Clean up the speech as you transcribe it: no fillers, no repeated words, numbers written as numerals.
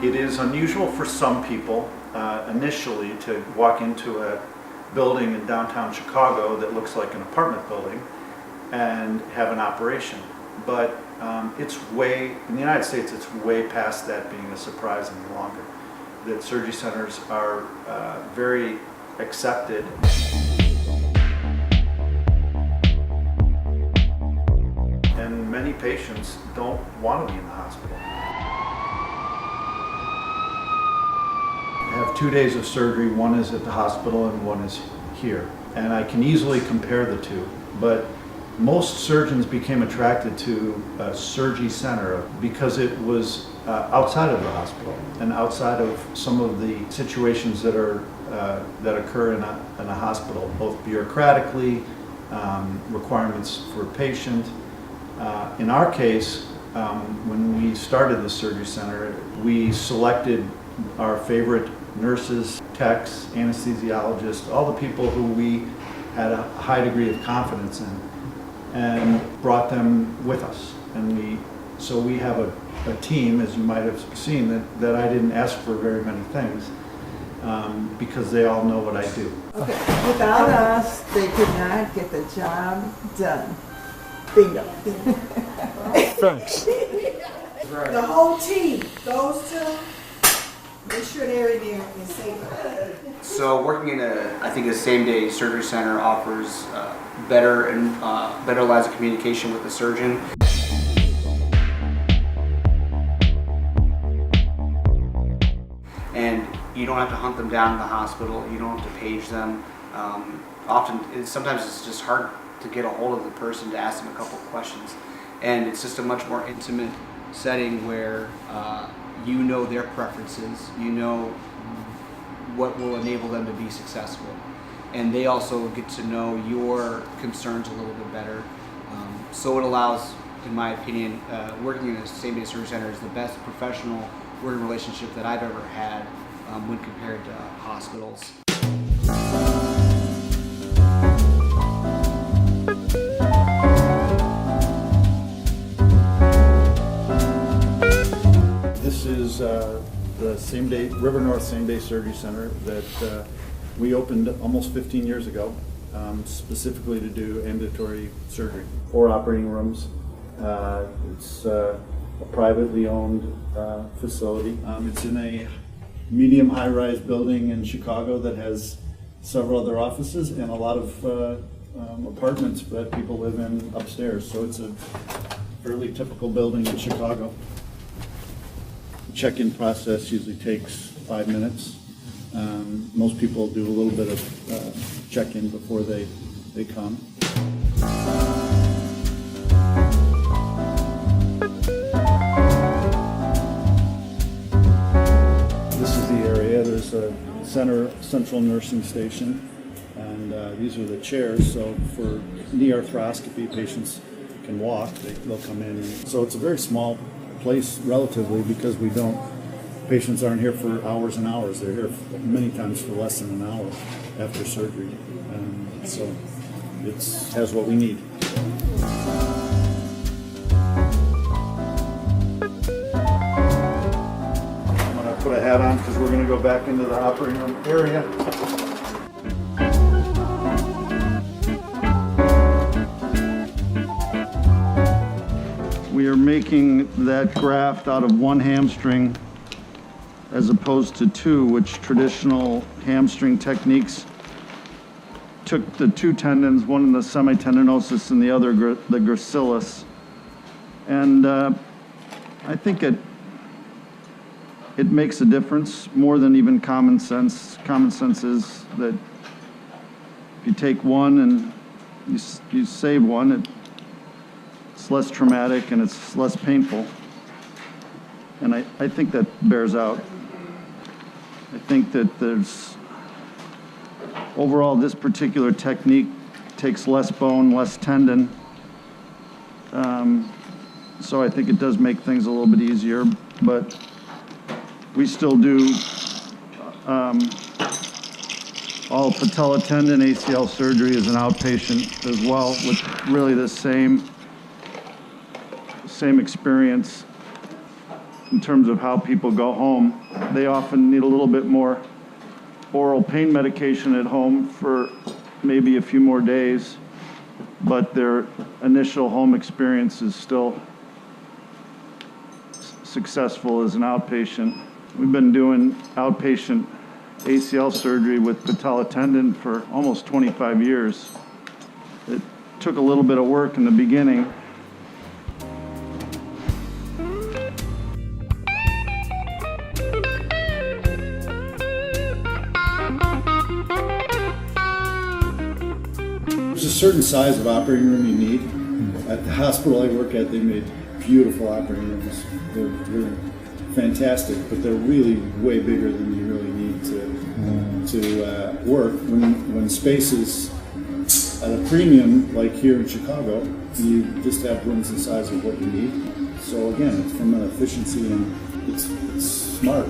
It is unusual for some people initially to walk into a building in downtown Chicago that looks like an apartment building and have an operation. But in the United States, it's way past that being a surprise any longer. That surgery centers are very accepted. And many patients don't want to be in the hospital. I have 2 days of surgery. One is at the hospital and one is here. And I can easily compare the two. But most surgeons became attracted to a surgery center because it was outside of the hospital and outside of some of the situations that occur in a hospital, both bureaucratically, requirements for a patient. In our case, when we started the surgery center, we selected our favorite nurses, techs, anesthesiologists, all the people who we had a high degree of confidence in, and brought them with us. And so we have a team, as you might have seen, that I didn't ask for very many things, because they all know what I do. Okay, without us, they could not get the job done. Bingo. Thanks. The whole team, those two, make sure they're in there and safe. So working in I think a same-day surgery center offers better lines of communication with the surgeon. And you don't have to hunt them down in the hospital. You don't have to page them. Sometimes it's just hard to get a hold of the person to ask them a couple questions. And it's just a much more intimate setting where you know their preferences, you know what will enable them to be successful. And they also get to know your concerns a little bit better. So it allows, in my opinion, working in a same-day surgery center is the best professional working relationship that I've ever had when compared to hospitals. This is the River North Same-Day Surgery Center that we opened almost 15 years ago, specifically to do ambulatory surgery. 4 operating rooms. It's a privately owned facility. It's in a medium high-rise building in Chicago that has several other offices and a lot of apartments that people live in upstairs. So it's a fairly typical building in Chicago. The check-in process usually takes 5 minutes. Most people do a little bit of check-in before they come. This is the area. There's a central nursing station, and these are the chairs. So for knee arthroscopy, patients can walk. They'll come in. So it's a very small place relatively because patients aren't here for hours and hours. They're here many times for less than an hour after surgery. So it has what we need. I'm going to put a hat on because we're going to go back into the operating room area. We are making that graft out of 1 hamstring as opposed to 2, which traditional hamstring techniques took the 2 tendons, one in the semitendinosus and the other the gracilis. And I think it makes a difference more than even common sense. Common sense is that if you take one and you save one, it's less traumatic and it's less painful. And I think that bears out. I think that overall this particular technique takes less bone, less tendon. So I think it does make things a little bit easier, but we still do all patella tendon ACL surgery as an outpatient as well, with really the same experience. in terms of how people go home. They often need a little bit more oral pain medication at home for maybe a few more days, but their initial home experience is still successful as an outpatient. We've been doing outpatient ACL surgery with patella tendon for almost 25 years. It took a little bit of work in the beginning. There's a certain size of operating room you need. At the hospital I work at, they made beautiful operating rooms. They're really fantastic, but they're really way bigger than you really need to work. When space is at a premium, like here in Chicago, you just have rooms the size of what you need. So again, it's from an efficiency and it's smart.